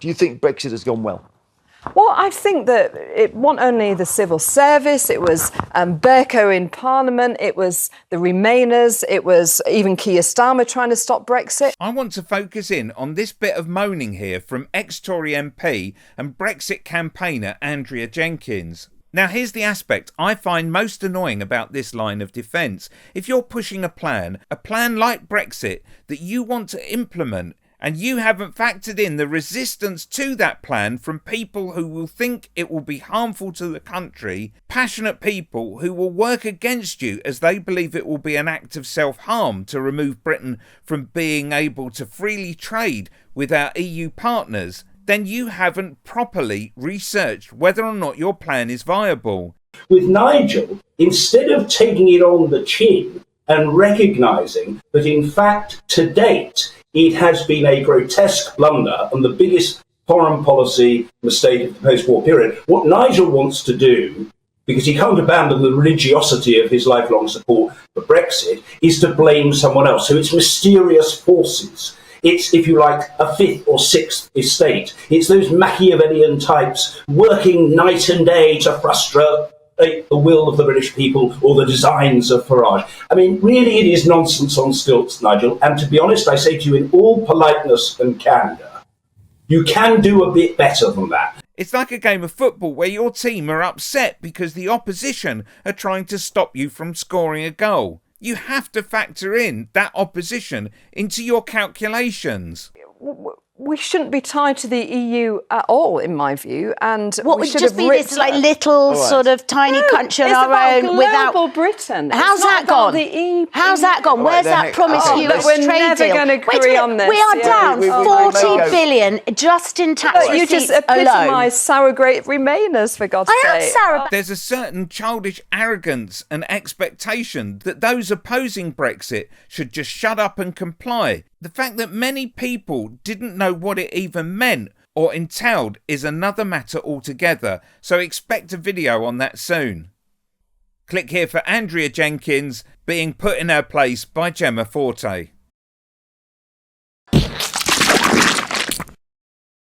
Do you think Brexit has gone well? Well, I think that it wasn't only the civil service, it was Bercow in Parliament, it was the Remainers, it was even Keir Starmer trying to stop Brexit. I want to focus in on this bit of moaning here from ex-Tory MP and Brexit campaigner Andrea Jenkyns. Now, here's the aspect I find most annoying about this line of defence. If you're pushing a plan like Brexit that you want to implement, and you haven't factored in the resistance to that plan from people who will think it will be harmful to the country, passionate people who will work against you as they believe it will be an act of self-harm to remove Britain from being able to freely trade with our EU partners, then you haven't properly researched whether or not your plan is viable. With Nigel, instead of taking it on the chin and recognising that in fact to date it has been a grotesque blunder and the biggest foreign policy mistake of the post-war period, what Nigel wants to do, because he can't abandon the religiosity of his lifelong support for Brexit, is to blame someone else. So it's mysterious forces. It's, if you like, a fifth or sixth estate. It's those Machiavellian types working night and day to frustrate the will of the British people or the designs of Farage. I mean, really, it is nonsense on stilts, Nigel. And to be honest, I say to you in all politeness and candour, you can do a bit better than that. It's like a game of football where your team are upset because the opposition are trying to stop you from scoring a goal. You have to factor in that opposition into your calculations. We shouldn't be tied to the EU at all, in my view. And what would just be this like little sort of tiny country on our own without Britain? How's that gone? How's that gone? Where's that promised US we're trade never deal? going to agree on this. We are down 40 billion just in tax receipts You just epitomise sour grape Remainers, for God's sake. I am sour. There's a certain childish arrogance and expectation that those opposing Brexit should just shut up and comply. The fact that many people didn't know what it even meant or entailed is another matter altogether, so expect a video on that soon. Click here for Andrea Jenkyns being put in her place by Gemma Forte.